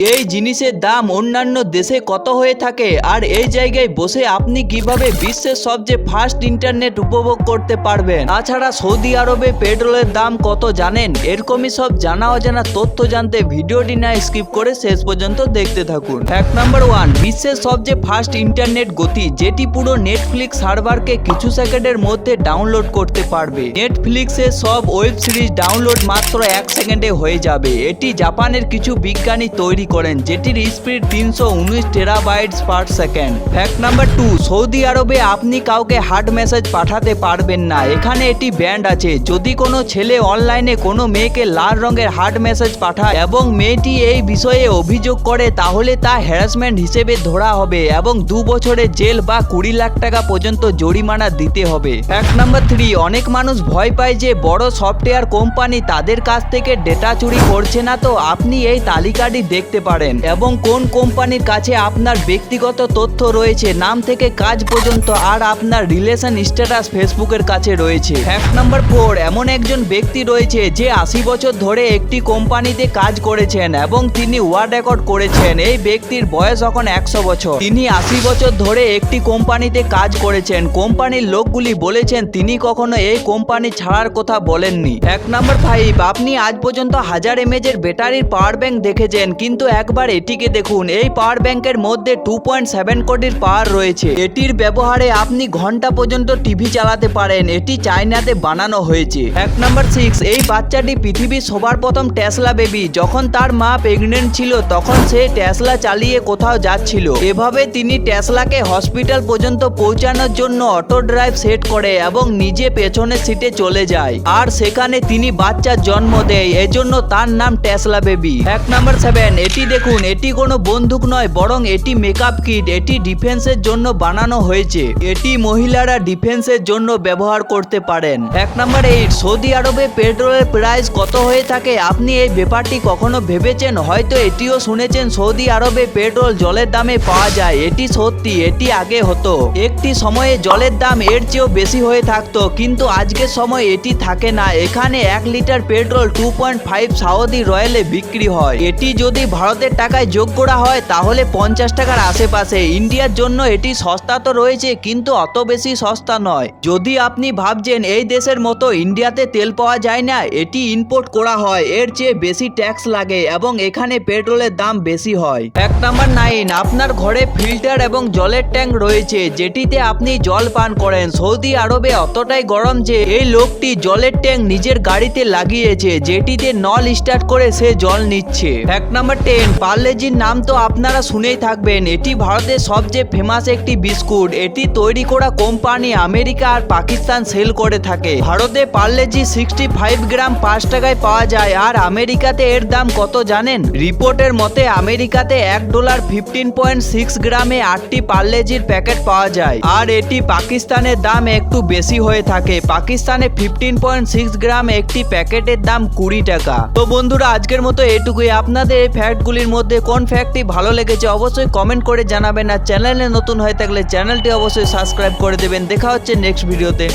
এই জিনিসের দাম অন্যান্য দেশে কত হয়ে থাকে আর এই জায়গায় বসে আপনি কিভাবে বিশ্বের সবচেয়ে ফাস্ট ইন্টারনেট উপভোগ করতে পারবেন। তাছাড়া সৌদি আরবে পেট্রোলের দাম কত জানেন? এরকমই সব জানা অজানা তথ্য জানতে ভিডিওটি না স্কিপ করে শেষ পর্যন্ত দেখতে থাকুন। ফ্যাক্ট নাম্বার 1, বিশ্বের সবচেয়ে ফাস্ট ইন্টারনেট গতি, যেটি পুরো নেটফ্লিক্স সার্ভারকে কিছু সেকেন্ডের মধ্যে ডাউনলোড করতে পারবে। নেটফ্লিক্সের সব ওয়েব সিরিজ ডাউনলোড মাত্র 1 সেকেন্ডে হয়ে যাবে। এটি জাপানের কিছু বিজ্ঞানী তৈরি করেন, যেটির speed 319 terabytes per second. Fact number 2, সৌদি আরবে আপনি কাউকে হার্ট মেসেজ পাঠাতে পারবেন না। এখানে এটি ব্যান্ড আছে। যদি কোনো ছেলে অনলাইনে কোনো মেয়েকে লাল রঙের হার্ট মেসেজ পাঠায় এবং মেয়েটি এই বিষয়ে অভিযোগ করে, তাহলে তা হ্যারাসমেন্ট হিসেবে ধরা হবে এবং 2 বছরের জেল বা 20 লাখ টাকা পর্যন্ত জরিমানা দিতে হবে। ফ্যাক্ট নাম্বার 3, অনেক মানুষ ভয় পায় যে বড় সফটওয়্যার কোম্পানি তাদের কাছ থেকে ডেটা চুরি করছে না। তো আপনি এই তালিকাটি দেখতে পারেন এবং কোন কোম্পানির কাছে আপনার ব্যক্তিগত তথ্য রয়েছে, নাম থেকে কাজ পর্যন্ত, আর আপনার রিলেশন স্ট্যাটাস ফেসবুকের কাছে রয়েছে। ফ্যাক্ট নাম্বার 4, এমন একজন ব্যক্তি রয়েছে যে 80 বছর ধরে একটি কোম্পানিতে কাজ করেছেন এবং তিনি ওয়ার্ল্ড রেকর্ড করেছেন। এই ব্যক্তির বয়স এখন 100 বছর। তিনি 80 বছর ধরে একটি কোম্পানিতে কাজ করেছেন। কোম্পানির লোকগুলি বলেছেন তিনি কখনো এই কোম্পানি ছাড়ার কথা বলেননি। ফ্যাক্ট নাম্বার 5, আপনি আজ পর্যন্ত 1000 mAh এর ব্যাটারির পাওয়ার ব্যাংক দেখেছেন, কিন্তু একবার এটিকে দেখুন। এই পাওয়ার ব্যাংকের মধ্যে 2.7 কোটির পাওয়ার রয়েছে। এটির ব্যবহারে আপনি ঘন্টা পর্যন্ত টিভি চালাতে পারেন। এটি চায়নাতে বানানো হয়েছে। ফ্যাক্ট নাম্বার 6, এই বাচ্চাটি পৃথিবীর সবার প্রথম টেসলা বেবি। যখন তার মা প্রেগনেন্ট ছিল তখন সে টেসলা চালিয়ে কোথাও যাচ্ছিল। এভাবে তিনি টেসলাকে হসপিটাল পর্যন্ত পৌঁছানোর জন্য অটো ড্রাইভ সেট করে এবং নিজে পেছনের সিটে চলে যায়, আর সেখানে তিনি বাচ্চার জন্ম দেয়। এজন্য তার নাম টেসলা বেবি। ফ্যাক্ট নাম্বার 7, এটি দেখুন। এটি কোনো বন্দুক নয়, বরং এটি মেকআপ কিট। এটি ডিফেন্সের জন্য বানানো হয়েছে। এটি মহিলারা ডিফেন্সের জন্য ব্যবহার করতে পারেন। ফ্যাক্ট নাম্বার 8, সৌদি আরবে পেট্রোলের প্রাইস কত হয়ে থাকে? আপনি এই ব্যাপারটি কখনো ভেবেছেন? হয়তো এটিও শুনেছেন সৌদি আরবে পেট্রোল জলের দামে পাওয়া যায়। এটি সত্যি, এটি আগে হতো। একটি সময়ে জলের দাম এর চেয়েও বেশি হয়ে থাকতো, কিন্তু আজকের সময় এটি থাকে না। এখানে 1 লিটার পেট্রোল 2.5 সাউদি রয়েলে বিক্রি হয়। এটি যদি ভারতের টাকায় যোগ করা হয় তাহলে 50 টাকার আশেপাশে। ইন্ডিয়ার জন্য এটি সস্তা তো রয়েছে, কিন্তু অত বেশি সস্তা নয়। যদি আপনি ভাবছেন এই দেশের মতো ইন্ডিয়াতে তেল পাওয়া যায় না, এটি ইম্পোর্ট করা হয়। এর চেয়ে বেশি ট্যাক্স লাগে এবং এখানে পেট্রোলের দাম বেশি হয়। ফ্যাক্ট নাম্বার 9, আপনার ঘরে ফিল্টার এবং জলের ট্যাঙ্ক রয়েছে, যেটিতে আপনি জল পান করেন। সৌদি আরবে অতটাই গরম যে এই লোকটি জলের ট্যাঙ্ক নিজের গাড়িতে লাগিয়েছে, যেটিতে নল স্টার্ট করে সে জল নিচ্ছে। ফ্যাক্ট নাম্বার 10, পার্লেজির নাম তো আপনারা শুনেই থাকবেন। এটি ভারতের সবচেয়ে ফেমাস একটি বিস্কুট। এটি তৈরি করা কোম্পানি আমেরিকা আর পাকিস্তান সেল করে থাকে। ভারতে পার্লেজি 65 গ্রাম 5 টাকায় পাওয়া যায়, আর আমেরিকাতে এর দাম কত জানেন? রিপোর্টের মতে আমেরিকাতে $1 15.6 গ্রামে 8টি পার্লেজির প্যাকেট পাওয়া যায়, আর এটি পাকিস্তানের দাম একটু বেশি হয়ে থাকে। পাকিস্তানে 15.6 গ্রাম একটি প্যাকেটের দাম 20 টাকা। তো বন্ধুরা, আজকের মতো এটুকুই। আপনাদের এই ফ্যাক্টগুলির মধ্যে কোন ফ্যাক্টটি ভালো লেগেছে অবশ্যই কমেন্ট করে জানাবেন, আর চ্যানেলে নতুন হয়ে থাকলে চ্যানেলটি অবশ্যই সাবস্ক্রাইব করে দেবেন। দেখা হচ্ছে নেক্সট ভিডিওতে।